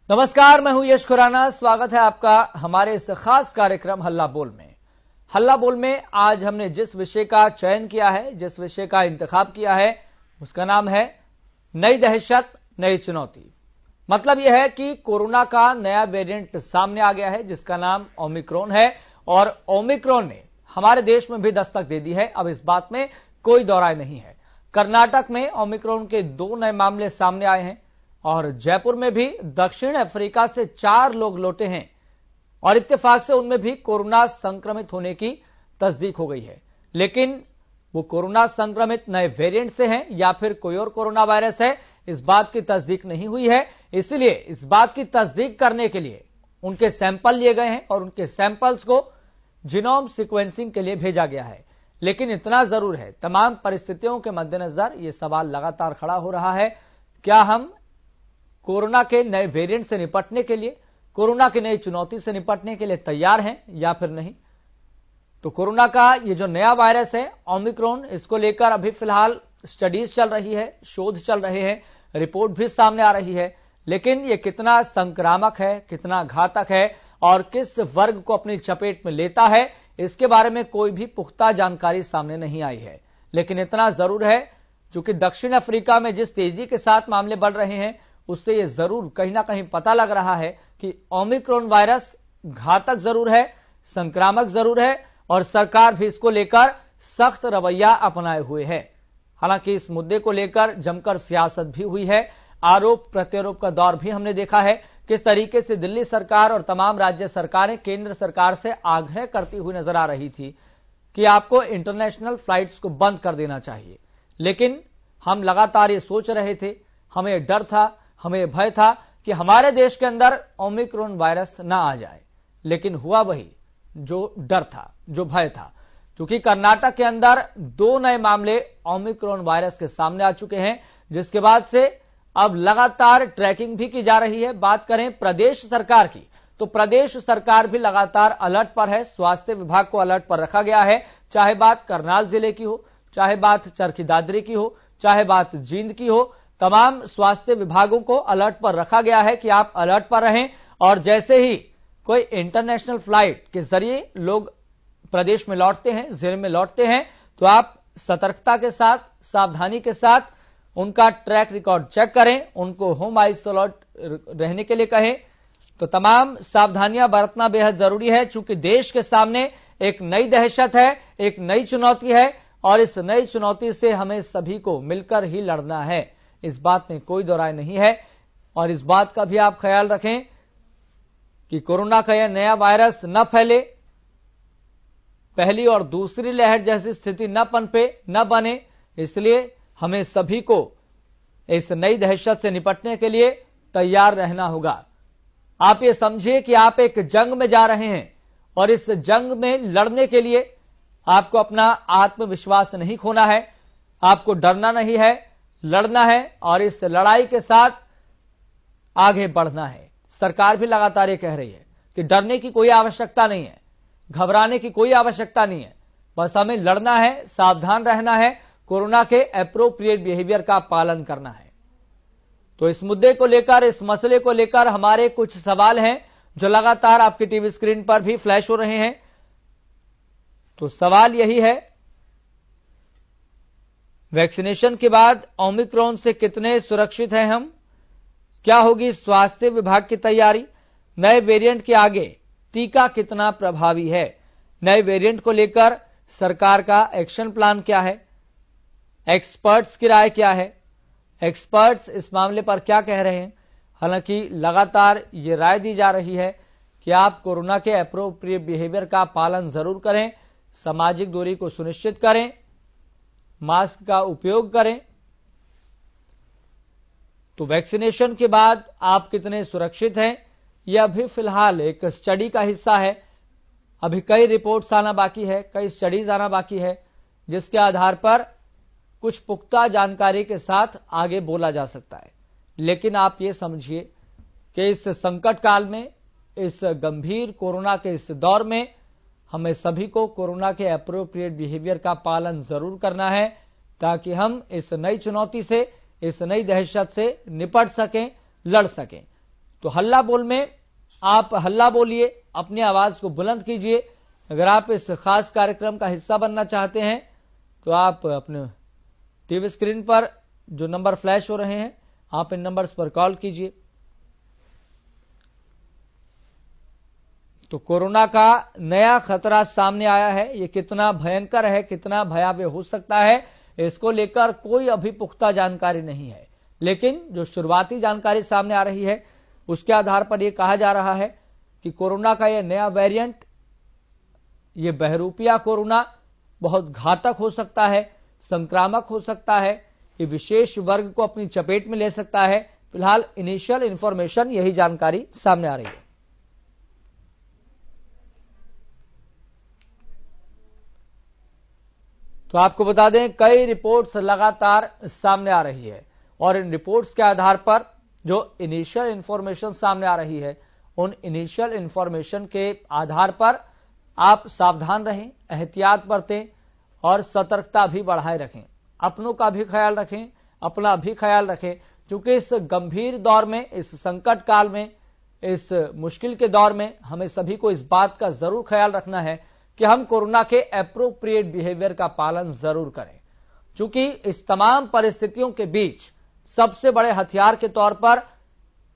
नमस्कार, मैं हूं यश खुराना। स्वागत है आपका हमारे इस खास कार्यक्रम हल्ला बोल में। हल्ला बोल में आज हमने जिस विषय का चयन किया है, जिस विषय का इंतखाब किया है, उसका नाम है नई दहशत नई चुनौती। मतलब यह है कि कोरोना का नया वेरिएंट सामने आ गया है जिसका नाम ओमिक्रॉन है और ओमिक्रॉन ने हमारे देश में भी दस्तक दे दी है। अब इस बात में कोई दो राय नहीं है। कर्नाटक में ओमिक्रॉन के 2 नए मामले सामने आए हैं और जयपुर में भी दक्षिण अफ्रीका से 4 लोग लौटे हैं और इत्तेफाक से उनमें भी कोरोना संक्रमित होने की तस्दीक हो गई है। लेकिन वो कोरोना संक्रमित नए वेरिएंट से हैं या फिर कोई और कोरोना वायरस है, इस बात की तस्दीक नहीं हुई है। इसलिए इस बात की तस्दीक करने के लिए उनके सैंपल लिए गए हैं और उनके सैंपल्स को जीनोम सीक्वेंसिंग के लिए भेजा गया है। लेकिन इतना जरूर है, तमाम परिस्थितियों के मद्देनजर यह सवाल लगातार खड़ा हो रहा है, क्या हम कोरोना के नए वेरिएंट से निपटने के लिए, कोरोना की नई चुनौती से निपटने के लिए तैयार हैं या फिर नहीं। तो कोरोना का ये जो नया वायरस है ओमिक्रॉन, इसको लेकर अभी फिलहाल स्टडीज चल रही है, शोध चल रहे हैं, रिपोर्ट भी सामने आ रही है। लेकिन ये कितना संक्रामक है, कितना घातक है और किस वर्ग को अपनी चपेट में लेता है, इसके बारे में कोई भी पुख्ता जानकारी सामने नहीं आई है। लेकिन इतना जरूर है, चूंकि दक्षिण अफ्रीका में जिस तेजी के साथ मामले बढ़ रहे हैं उससे यह जरूर कहीं ना कहीं पता लग रहा है कि ओमिक्रॉन वायरस घातक जरूर है, संक्रामक जरूर है और सरकार भी इसको लेकर सख्त रवैया अपनाए हुए है। हालांकि इस मुद्दे को लेकर जमकर सियासत भी हुई है, आरोप प्रत्यारोप का दौर भी हमने देखा है। किस तरीके से दिल्ली सरकार और तमाम राज्य सरकारें केंद्र सरकार से आग्रह करती हुई नजर आ रही थी कि आपको इंटरनेशनल फ्लाइट्स को बंद कर देना चाहिए। लेकिन हम लगातार ये सोच रहे थे, हमें डर था, हमें भय था कि हमारे देश के अंदर ओमिक्रॉन वायरस ना आ जाए। लेकिन हुआ वही जो डर था, जो भय था, क्योंकि कर्नाटक के अंदर 2 नए मामले ओमिक्रॉन वायरस के सामने आ चुके हैं, जिसके बाद से अब लगातार ट्रैकिंग भी की जा रही है। बात करें प्रदेश सरकार की, तो प्रदेश सरकार भी लगातार अलर्ट पर है, स्वास्थ्य विभाग को अलर्ट पर रखा गया है। चाहे बात करनाल जिले की हो, चाहे बात चरखी दादरी की हो, चाहे बात जींद की हो, तमाम स्वास्थ्य विभागों को अलर्ट पर रखा गया है कि आप अलर्ट पर रहें और जैसे ही कोई इंटरनेशनल फ्लाइट के जरिए लोग प्रदेश में लौटते हैं, जिले में लौटते हैं, तो आप सतर्कता के साथ, सावधानी के साथ उनका ट्रैक रिकॉर्ड चेक करें, उनको होम आइसोलेट रहने के लिए कहें। तो तमाम सावधानियां बरतना बेहद जरूरी है, चूंकि देश के सामने एक नई दहशत है, एक नई चुनौती है और इस नई चुनौती से हमें सभी को मिलकर ही लड़ना है। इस बात में कोई दो राय नहीं है। और इस बात का भी आप ख्याल रखें कि कोरोना का यह नया वायरस न फैले, पहली और दूसरी लहर जैसी स्थिति न पनपे, न बने। इसलिए हमें सभी को इस नई दहशत से निपटने के लिए तैयार रहना होगा। आप ये समझिए कि आप एक जंग में जा रहे हैं और इस जंग में लड़ने के लिए आपको अपना आत्मविश्वास नहीं खोना है, आपको डरना नहीं है, लड़ना है और इस लड़ाई के साथ आगे बढ़ना है। सरकार भी लगातार ये कह रही है कि डरने की कोई आवश्यकता नहीं है, घबराने की कोई आवश्यकता नहीं है, बस हमें लड़ना है, सावधान रहना है, कोरोना के एप्रोप्रिएट बिहेवियर का पालन करना है। तो इस मुद्दे को लेकर, इस मसले को लेकर हमारे कुछ सवाल हैं जो लगातार आपकी टीवी स्क्रीन पर भी फ्लैश हो रहे हैं। तो सवाल यही है, वैक्सीनेशन के बाद ओमिक्रॉन से कितने सुरक्षित हैं हम? क्या होगी स्वास्थ्य विभाग की तैयारी? नए वेरिएंट के आगे टीका कितना प्रभावी है? नए वेरिएंट को लेकर सरकार का एक्शन प्लान क्या है? एक्सपर्ट्स की राय क्या है? एक्सपर्ट्स इस मामले पर क्या कह रहे हैं? हालांकि लगातार ये राय दी जा रही है कि आप कोरोना के एप्रोप्रिएट बिहेवियर का पालन जरूर करें, सामाजिक दूरी को सुनिश्चित करें, मास्क का उपयोग करें। तो वैक्सीनेशन के बाद आप कितने सुरक्षित हैं, यह अभी फिलहाल एक स्टडी का हिस्सा है। अभी कई रिपोर्ट्स आना बाकी है, कई स्टडीज आना बाकी है, जिसके आधार पर कुछ पुख्ता जानकारी के साथ आगे बोला जा सकता है। लेकिन आप ये समझिए कि इस संकट काल में, इस गंभीर कोरोना के इस दौर में हमें सभी को कोरोना के एप्रोप्रिएट बिहेवियर का पालन जरूर करना है, ताकि हम इस नई चुनौती से, इस नई दहशत से निपट सकें, लड़ सकें। तो हल्ला बोल में आप हल्ला बोलिए, अपनी आवाज को बुलंद कीजिए। अगर आप इस खास कार्यक्रम का हिस्सा बनना चाहते हैं तो आप अपने टीवी स्क्रीन पर जो नंबर फ्लैश हो रहे हैं, आप इन नंबर्स पर कॉल कीजिए। तो कोरोना का नया खतरा सामने आया है। ये कितना भयंकर है, कितना भयावह हो सकता है, इसको लेकर कोई अभी पुख्ता जानकारी नहीं है। लेकिन जो शुरुआती जानकारी सामने आ रही है उसके आधार पर यह कहा जा रहा है कि कोरोना का यह नया वेरिएंट, ये बहरूपिया कोरोना बहुत घातक हो सकता है, संक्रामक हो सकता है, ये विशेष वर्ग को अपनी चपेट में ले सकता है। फिलहाल इनिशियल इंफॉर्मेशन यही जानकारी सामने आ रही है। तो आपको बता दें, कई रिपोर्ट्स लगातार सामने आ रही है और इन रिपोर्ट्स के आधार पर जो इनिशियल इंफॉर्मेशन सामने आ रही है, उन इनिशियल इंफॉर्मेशन के आधार पर आप सावधान रहें, एहतियात बरतें और सतर्कता भी बढ़ाए रखें। अपनों का भी ख्याल रखें, अपना भी ख्याल रखें, क्योंकि इस गंभीर दौर में, इस संकट काल में, इस मुश्किल के दौर में हमें सभी को इस बात का जरूर ख्याल रखना है कि हम कोरोना के एप्रोप्रिएट बिहेवियर का पालन जरूर करें। क्योंकि इस तमाम परिस्थितियों के बीच सबसे बड़े हथियार के तौर पर,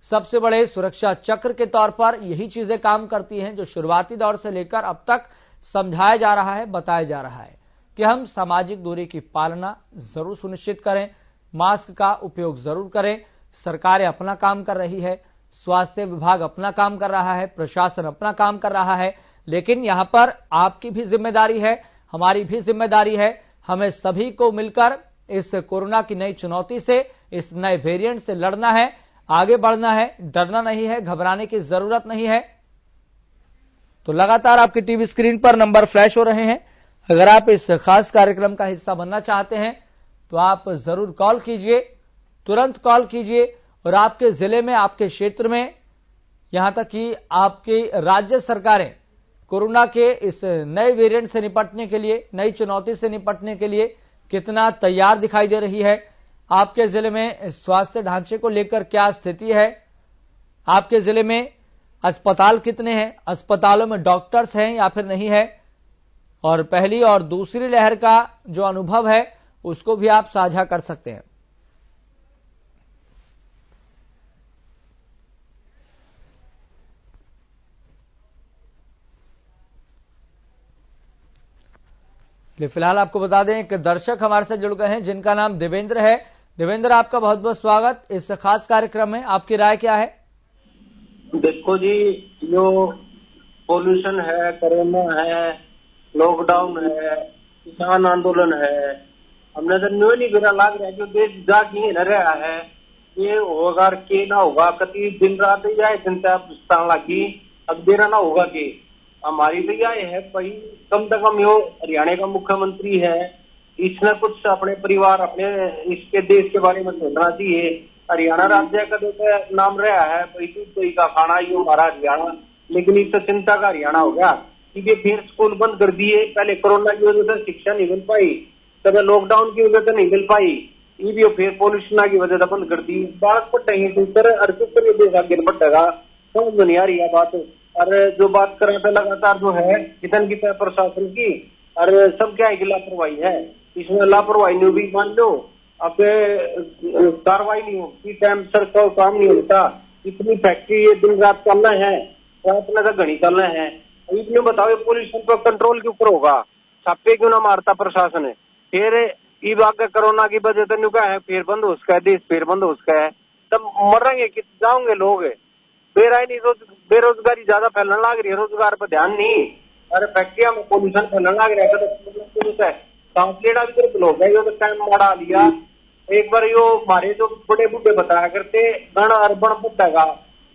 सबसे बड़े सुरक्षा चक्र के तौर पर यही चीजें काम करती हैं जो शुरुआती दौर से लेकर अब तक समझाया जा रहा है, बताया जा रहा है कि हम सामाजिक दूरी की पालना जरूर सुनिश्चित करें, मास्क का उपयोग जरूर करें। सरकारें अपना काम कर रही है, स्वास्थ्य विभाग अपना काम कर रहा है, प्रशासन अपना काम कर रहा है, लेकिन यहां पर आपकी भी जिम्मेदारी है, हमारी भी जिम्मेदारी है। हमें सभी को मिलकर इस कोरोना की नई चुनौती से, इस नए वेरिएंट से लड़ना है, आगे बढ़ना है, डरना नहीं है, घबराने की जरूरत नहीं है। तो लगातार आपकी टीवी स्क्रीन पर नंबर फ्लैश हो रहे हैं। अगर आप इस खास कार्यक्रम का हिस्सा बनना चाहते हैं तो आप जरूर कॉल कीजिए, तुरंत कॉल कीजिए। और आपके जिले में, आपके क्षेत्र में, यहां तक कि आपकी राज्य सरकारें कोरोना के इस नए वेरिएंट से निपटने के लिए, नई चुनौती से निपटने के लिए कितना तैयार दिखाई दे रही है। आपके जिले में स्वास्थ्य ढांचे को लेकर क्या स्थिति है, आपके जिले में अस्पताल कितने हैं, अस्पतालों में डॉक्टर्स हैं या फिर नहीं है, और पहली और दूसरी लहर का जो अनुभव है उसको भी आप साझा कर सकते हैं। फिलहाल आपको बता दें कि दर्शक हमारे साथ जुड़ गए हैं जिनका नाम देवेंद्र है। देवेंद्र, आपका बहुत बहुत स्वागत इस खास कार्यक्रम में। आपकी राय क्या है? देखो जी, जो पोल्यूशन है, कोरोना है, लॉकडाउन है, किसान आंदोलन है, हमने तो न्यू नहीं गिरा लाग रहा है जो देश जागी न रहा है। ये होगा के ना होगा, कति दिन रात जाए चिंता लगी, अब देरा ना होगा कि हमारी तो यह है भाई, कम से कम यो हरियाणा का मुख्यमंत्री है, इसने कुछ अपने परिवार, अपने इसके देश के बारे में सोचना चाहिए। हरियाणा राज्य का तो नाम रहा है भाई, दूध का खाना यो हमारा हरियाणा, लेकिन इससे चिंता का हरियाणा हो गया क्योंकि फिर स्कूल बंद कर दिए। पहले कोरोना की वजह से शिक्षा नहीं मिल पाई, तब लॉकडाउन की वजह से नहीं मिल पाई, ये भी फिर पॉल्यूशन की वजह से बंद कर दी। बात पटेगी ये देश आगे बढ़ेगा, समझ नहीं आ रही है बात। और जो बात कर रहे थे लगातार जो है कितन की प्रशासन की, और सब क्या है कि लापरवाही है, इसमें लापरवाही नहीं भी मान लो, अब कार्रवाई नहीं होती, टाइम सर का काम नहीं होता। इतनी फैक्ट्री ये दिन रात चलना है, इतना का घड़ी चलना है, इतने बताओ पोल्यूशन पर कंट्रोल क्यों ऊपर होगा, छापे क्यों ना मारता प्रशासन। फिर ये बात कोरोना की वजह से न्यू है, फिर बंद हो सका है देश, फिर बंद हो सका है, तब मरेंगे कि जाओगे लोग। बेरोजगारी ज्यादा फैलने लग रही है, रोजगार पर ध्यान नहीं। अरे फैक्ट्रिया में पोल्यूशन फैलने लग रहा है, सांस लेना भी तो लोग है, यो तो टाइम मरा लिया। एक बार यो हमारे जो बड़े बूढ़े बताया करते गण अर्बन बढ़ेगा,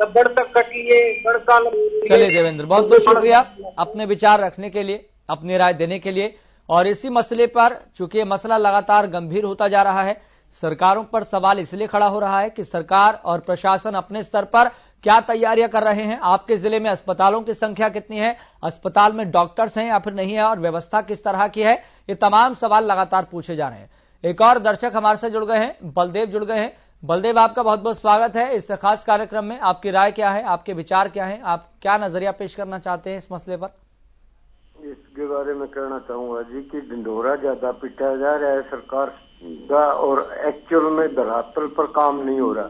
तब बढ़ तक कटिए गण काल। चलिए देवेंद्र, बहुत बहुत शुक्रिया अपने विचार रखने के लिए, अपनी राय देने के लिए। और इसी मसले पर, चूंकि ये मसला लगातार गंभीर होता जा रहा है, सरकारों पर सवाल इसलिए खड़ा हो रहा है कि सरकार और प्रशासन अपने स्तर पर क्या तैयारियां कर रहे हैं। आपके जिले में अस्पतालों की संख्या कितनी है, अस्पताल में डॉक्टर्स हैं या फिर नहीं है, और व्यवस्था किस तरह की है, ये तमाम सवाल लगातार पूछे जा रहे हैं। एक और दर्शक हमारे से जुड़ गए हैं, बलदेव जुड़ गए हैं। बलदेव, आपका बहुत बहुत स्वागत है इस खास कार्यक्रम में। आपकी राय क्या है, आपके विचार क्या है, आप क्या नजरिया पेश करना चाहते हैं इस मसले पर? इसके बारे में कहना चाहूंगा जी कि ढिंढोरा ज्यादा पिटाया जा रहा है सरकार का और एक्चुअल में धरातल पर काम नहीं हो रहा।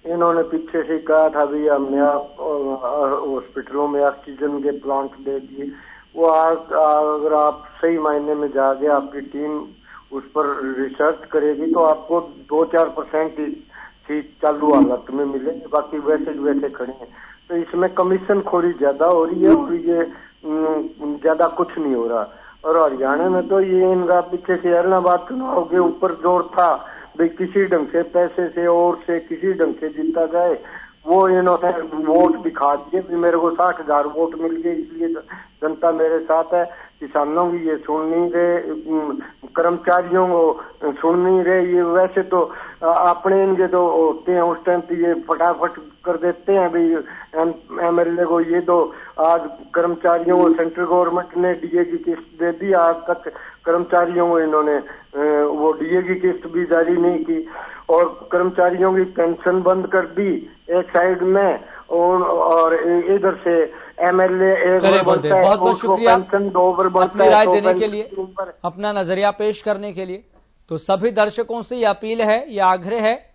इन्होंने पीछे से कहा था भी हमने हॉस्पिटलों में ऑक्सीजन के प्लांट दे दिए। वो अगर आप सही मायने में जाके आपकी टीम उस पर रिसर्च करेगी तो आपको 2-4% ही चालू हालत में मिलेंगे, बाकी वैसे खड़े हैं। तो इसमें कमीशन खोरी ज्यादा हो रही है और ये ज्यादा कुछ नहीं हो रहा। और हरियाणा में तो ये इनका पीछे से इलाहाबाद चुनाव के ऊपर जोर था भाई किसी ढंग से पैसे से और से किसी ढंग से जीता जाए। वो इन्होंने वोट दिखा दिए, मेरे को 60,000 वोट मिल गए इसलिए जनता मेरे साथ है। किसानों की ये सुन नहीं रहे, कर्मचारियों को सुन नहीं रहे। ये वैसे तो अपने इनके तो होते हैं उस टाइम तो ये फटाफट कर देते हैं भाई एमएलए को। ये तो आज कर्मचारियों को सेंट्रल गवर्नमेंट ने डीए की किस्त दे दी, आज तक कर्मचारियों को इन्होंने वो डीए की किस्त भी जारी नहीं की और कर्मचारियों की पेंशन बंद कर दी एक साइड में और इधर से एमएलए एक बार बनता है, बहुत बहुत शुक्रिया पेंशन 2 बार बनता अपनी राय है, देने के लिए, अपना नजरिया पेश करने के लिए। तो सभी दर्शकों से यह अपील है, यह आग्रह है,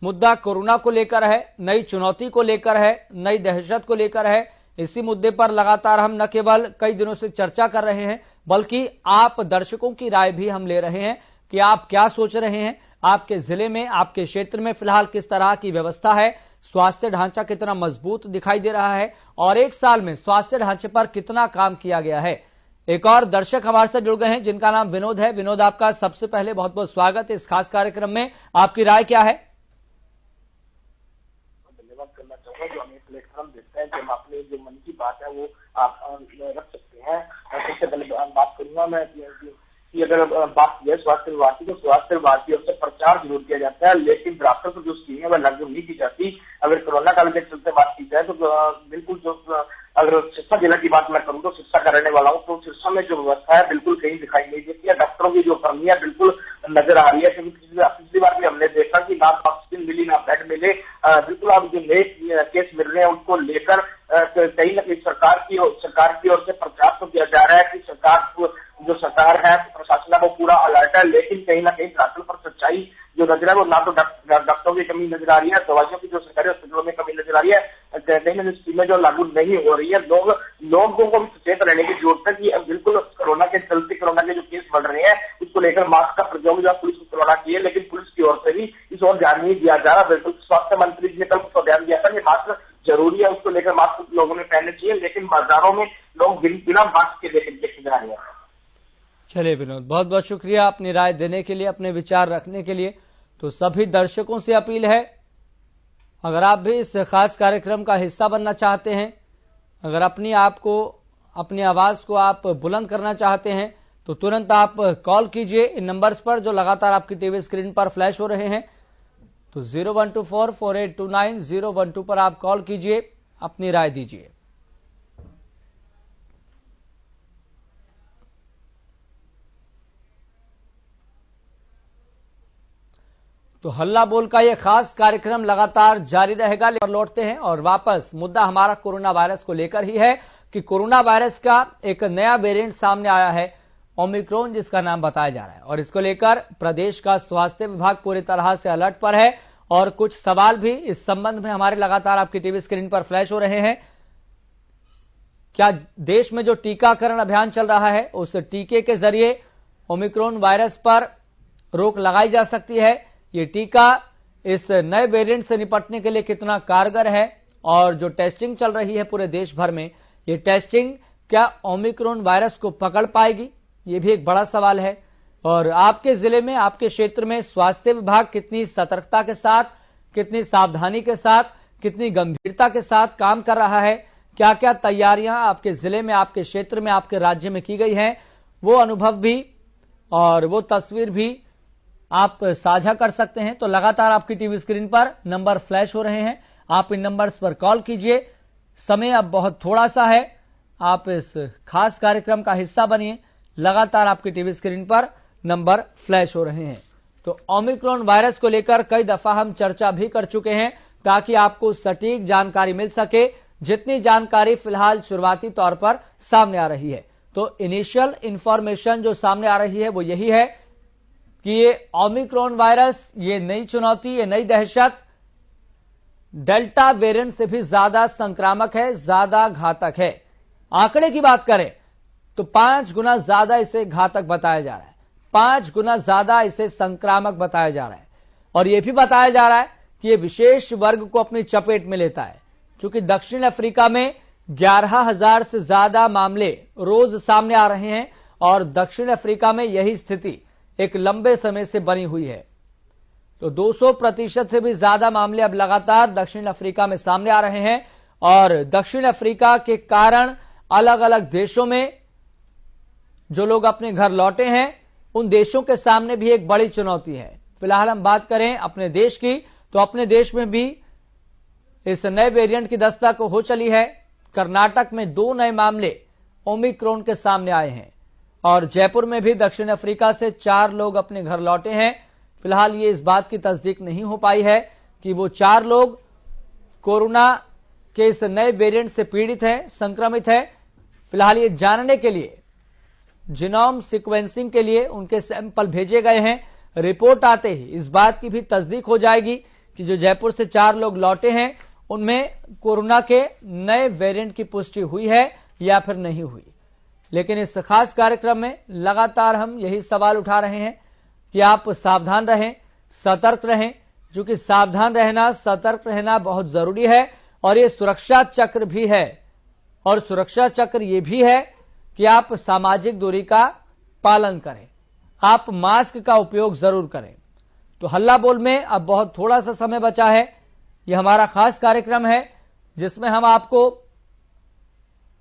मुद्दा कोरोना को लेकर है, नई चुनौती को लेकर है, नई दहशत को लेकर है। इसी मुद्दे पर लगातार हम न केवल कई दिनों से चर्चा कर रहे हैं बल्कि आप दर्शकों की राय भी हम ले रहे हैं कि आप क्या सोच रहे हैं। आपके जिले में, आपके क्षेत्र में फिलहाल किस तरह की व्यवस्था है, स्वास्थ्य ढांचा कितना मजबूत दिखाई दे रहा है और एक साल में स्वास्थ्य ढांचे पर कितना काम किया गया है। एक और दर्शक हमारे साथ जुड़ गए हैं जिनका नाम विनोद है। विनोद, आपका सबसे पहले बहुत बहुत स्वागत है इस खास कार्यक्रम में। आपकी राय क्या है? धन्यवाद करना चाहूंगा जो हमें प्लेटफॉर्म देता है कि हम अपने जो मन की बात है वो आप रख सकते हैं। सबसे पहले बात करूंगा मैं कि अगर बात की है स्वास्थ्य विभाग की, तो स्वास्थ्य विभाग की ओर से प्रचार जरूर किया जाता है लेकिन डॉक्टर को जो स्कीम है वह लागू नहीं की जाती। अगर कोरोना काल के चलते बात की जाए तो बिल्कुल जो अगर सिरसा जिला की बात मैं करूँ तो सिरसा का रहने वाला हूँ, तो सिरसा में जो व्यवस्था है बिल्कुल कहीं दिखाई नहीं देती है। डॉक्टरों की जो कमी है बिल्कुल नजर आ रही है क्योंकि पिछली बार भी हमने देखा कि ना ऑक्सीजन मिली ना बेड मिले। बिल्कुल अब जो नए केस मिल रहे हैं उनको लेकर कहीं न कहीं सरकार की ओर से प्रचार तो किया जा रहा है कि सरकार है, प्रशासन है वो पूरा अलर्ट है, लेकिन कहीं ना कहीं धरातल पर सच्चाई जो नजर है वो ना तो डॉक्टरों की कमी नजर आ रही है, दवाइयों की जो सरकारी हॉस्पिटलों में कमी नजर आ रही है, कहीं ना कहीं स्कीमें जो लागू नहीं हो रही है। लोगों को भी सचेत रहने की जरूरत है कि अब बिल्कुल कोरोना के चलते कोरोना के जो केस बढ़ रहे हैं उसको लेकर मास्क का प्रयोग जो पुलिस को कोरोना की है, लेकिन पुलिस की ओर से भी इस ओर ध्यान नहीं दिया जा रहा। बिल्कुल स्वास्थ्य मंत्री जी ने कल उसको ध्यान दिया था कि मास्क जरूरी है, उसको लेकर मास्क लोगों ने पहनने चाहिए, लेकिन बाजारों में लोग बिना मास्क के देखे जा रहे हैं। चलिए विनोद, बहुत बहुत शुक्रिया अपनी राय देने के लिए, अपने विचार रखने के लिए। तो सभी दर्शकों से अपील है, अगर आप भी इस खास कार्यक्रम का हिस्सा बनना चाहते हैं, अगर अपनी आवाज को आप बुलंद करना चाहते हैं तो तुरंत आप कॉल कीजिए इन नंबर्स पर जो लगातार आपकी टीवी स्क्रीन पर फ्लैश हो रहे हैं। तो 01244829012 पर आप कॉल कीजिए, अपनी राय दीजिए। तो हल्ला बोल का यह खास कार्यक्रम लगातार जारी रहेगा। लौटते हैं और वापस मुद्दा हमारा कोरोना वायरस को लेकर ही है कि कोरोना वायरस का एक नया वेरिएंट सामने आया है, ओमिक्रॉन जिसका नाम बताया जा रहा है, और इसको लेकर प्रदेश का स्वास्थ्य विभाग पूरी तरह से अलर्ट पर है और कुछ सवाल भी इस संबंध में हमारे लगातार आपकी टीवी स्क्रीन पर फ्लैश हो रहे हैं। क्या देश में जो टीकाकरण अभियान चल रहा है उस टीके के जरिए ओमिक्रॉन वायरस पर रोक लगाई जा सकती है? ये टीका इस नए वेरिएंट से निपटने के लिए कितना कारगर है? और जो टेस्टिंग चल रही है पूरे देश भर में, ये टेस्टिंग क्या ओमिक्रॉन वायरस को पकड़ पाएगी? ये भी एक बड़ा सवाल है। और आपके जिले में, आपके क्षेत्र में स्वास्थ्य विभाग कितनी सतर्कता के साथ, कितनी सावधानी के साथ, कितनी गंभीरता के साथ काम कर रहा है, क्या क्या तैयारियां आपके जिले में, आपके क्षेत्र में, आपके राज्य में की गई हैं, वो अनुभव भी और वो तस्वीर भी आप साझा कर सकते हैं। तो लगातार आपकी टीवी स्क्रीन पर नंबर फ्लैश हो रहे हैं, आप इन नंबर्स पर कॉल कीजिए। समय अब बहुत थोड़ा सा है, आप इस खास कार्यक्रम का हिस्सा बनिए। लगातार आपकी टीवी स्क्रीन पर नंबर फ्लैश हो रहे हैं। तो ओमिक्रॉन वायरस को लेकर कई दफा हम चर्चा भी कर चुके हैं ताकि आपको सटीक जानकारी मिल सके। जितनी जानकारी फिलहाल शुरुआती तौर पर सामने आ रही है, तो इनिशियल इंफॉर्मेशन जो सामने आ रही है वो यही है कि ये ओमिक्रॉन वायरस, ये नई चुनौती, ये नई दहशत डेल्टा वेरिएंट से भी ज्यादा संक्रामक है, ज्यादा घातक है। आंकड़े की बात करें तो 5 गुना ज्यादा इसे घातक बताया जा रहा है, 5 गुना ज्यादा इसे संक्रामक बताया जा रहा है। और यह भी बताया जा रहा है कि यह विशेष वर्ग को अपनी चपेट में लेता है, क्योंकि दक्षिण अफ्रीका में 11,000 से ज्यादा मामले रोज सामने आ रहे हैं और दक्षिण अफ्रीका में यही स्थिति एक लंबे समय से बनी हुई है। तो 200% से भी ज्यादा मामले अब लगातार दक्षिण अफ्रीका में सामने आ रहे हैं और दक्षिण अफ्रीका के कारण अलग अलग देशों में जो लोग अपने घर लौटे हैं उन देशों के सामने भी एक बड़ी चुनौती है। फिलहाल हम बात करें अपने देश की, तो अपने देश में भी इस नए वेरिएंट की दस्तक हो चली है। कर्नाटक में 2 नए मामले ओमिक्रॉन के सामने आए हैं और जयपुर में भी दक्षिण अफ्रीका से 4 लोग अपने घर लौटे हैं। फिलहाल ये इस बात की तस्दीक नहीं हो पाई है कि वो 4 लोग कोरोना के इस नए वेरिएंट से पीड़ित हैं, संक्रमित हैं। फिलहाल ये जानने के लिए जीनोम सीक्वेंसिंग के लिए उनके सैंपल भेजे गए हैं। रिपोर्ट आते ही इस बात की भी तस्दीक हो जाएगी कि जो जयपुर से 4 लोग लौटे हैं उनमें कोरोना के नए वेरिएंट की पुष्टि हुई है या फिर नहीं हुई। लेकिन इस खास कार्यक्रम में लगातार हम यही सवाल उठा रहे हैं कि आप सावधान रहें, सतर्क रहें, क्योंकि सावधान रहना, सतर्क रहना बहुत जरूरी है। और ये सुरक्षा चक्र भी है, और सुरक्षा चक्र ये भी है कि आप सामाजिक दूरी का पालन करें, आप मास्क का उपयोग जरूर करें। तो हल्ला बोल में अब बहुत थोड़ा सा समय बचा है। यह हमारा खास कार्यक्रम है जिसमें हम आपको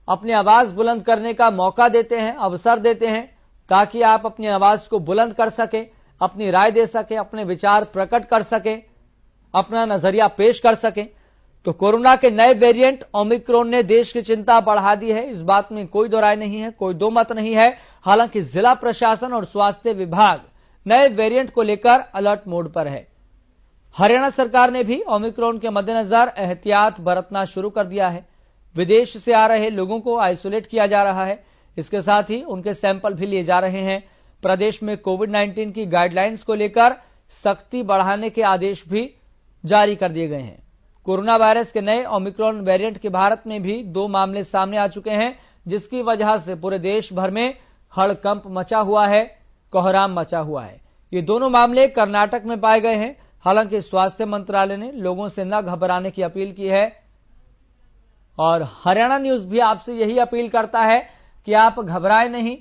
अपनी आवाज बुलंद करने का मौका देते हैं, अवसर देते हैं, ताकि आप अपनी आवाज को बुलंद कर सकें, अपनी राय दे सकें, अपने विचार प्रकट कर सकें, अपना नजरिया पेश कर सकें। तो कोरोना के नए वेरिएंट ओमिक्रॉन ने देश की चिंता बढ़ा दी है, इस बात में कोई दो राय नहीं है, कोई दो मत नहीं है। हालांकि जिला प्रशासन और स्वास्थ्य विभाग नए वेरिएंट को लेकर अलर्ट मोड पर है। हरियाणा सरकार ने भी ओमिक्रॉन के मद्देनजर एहतियात बरतना शुरू कर दिया है। विदेश से आ रहे लोगों को आइसोलेट किया जा रहा है, इसके साथ ही उनके सैंपल भी लिए जा रहे हैं। प्रदेश में कोविड-19 की गाइडलाइंस को लेकर सख्ती बढ़ाने के आदेश भी जारी कर दिए गए हैं। कोरोना वायरस के नए ओमिक्रॉन वेरिएंट के भारत में भी 2 मामले सामने आ चुके हैं, जिसकी वजह से पूरे देश भर में हड़कंप मचा हुआ है, कोहराम मचा हुआ है। ये दोनों मामले कर्नाटक में पाए गए हैं। हालांकि स्वास्थ्य मंत्रालय ने लोगों से न घबराने की अपील की है और हरियाणा न्यूज भी आपसे यही अपील करता है कि आप घबराएं नहीं,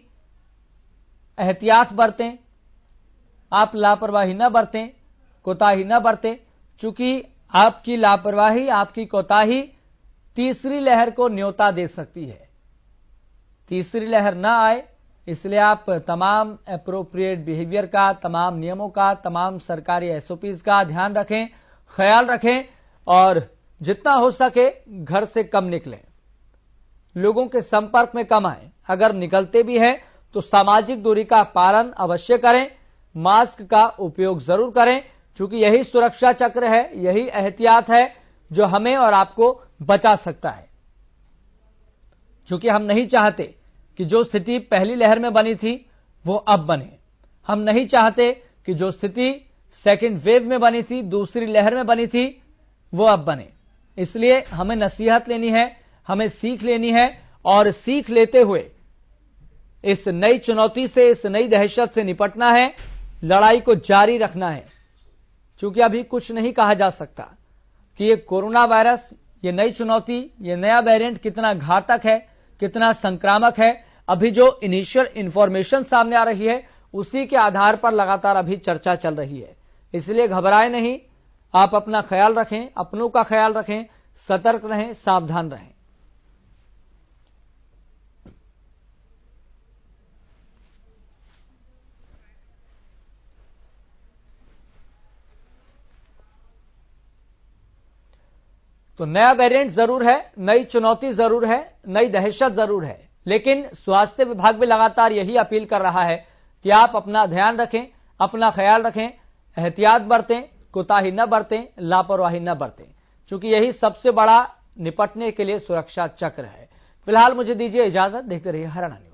एहतियात बरतें, आप लापरवाही न बरतें, कोताही न बरतें, चूंकि आपकी लापरवाही, आपकी कोताही तीसरी लहर को न्योता दे सकती है। तीसरी लहर न आए, इसलिए आप तमाम एप्रोप्रिएट बिहेवियर का, तमाम नियमों का, तमाम सरकारी एसओपीज का ध्यान रखें, ख्याल रखें और जितना हो सके घर से कम निकलें, लोगों के संपर्क में कम आए। अगर निकलते भी हैं तो सामाजिक दूरी का पालन अवश्य करें, मास्क का उपयोग जरूर करें, क्योंकि यही सुरक्षा चक्र है, यही एहतियात है जो हमें और आपको बचा सकता है। क्योंकि हम नहीं चाहते कि जो स्थिति पहली लहर में बनी थी वो अब बने। हम नहीं चाहते कि जो स्थिति सेकेंड वेव में बनी थी, दूसरी लहर में बनी थी, वो अब बने। इसलिए हमें नसीहत लेनी है, हमें सीख लेनी है और सीख लेते हुए इस नई चुनौती से, इस नई दहशत से निपटना है, लड़ाई को जारी रखना है। क्योंकि अभी कुछ नहीं कहा जा सकता कि ये कोरोना वायरस, ये नई चुनौती, ये नया वेरिएंट कितना घातक है, कितना संक्रामक है। अभी जो इनिशियल इंफॉर्मेशन सामने आ रही है उसी के आधार पर लगातार अभी चर्चा चल रही है। इसलिए घबराएं नहीं, आप अपना ख्याल रखें, अपनों का ख्याल रखें, सतर्क रहें, सावधान रहें। तो नया वेरिएंट जरूर है, नई चुनौती जरूर है, नई दहशत जरूर है, लेकिन स्वास्थ्य विभाग भी लगातार यही अपील कर रहा है कि आप अपना ध्यान रखें, अपना ख्याल रखें, एहतियात बरतें, कोताही न बरतें, लापरवाही न बरतें, क्योंकि यही सबसे बड़ा निपटने के लिए सुरक्षा चक्र है। फिलहाल मुझे दीजिए इजाजत, देखते रहिए हरियाणा न्यूज।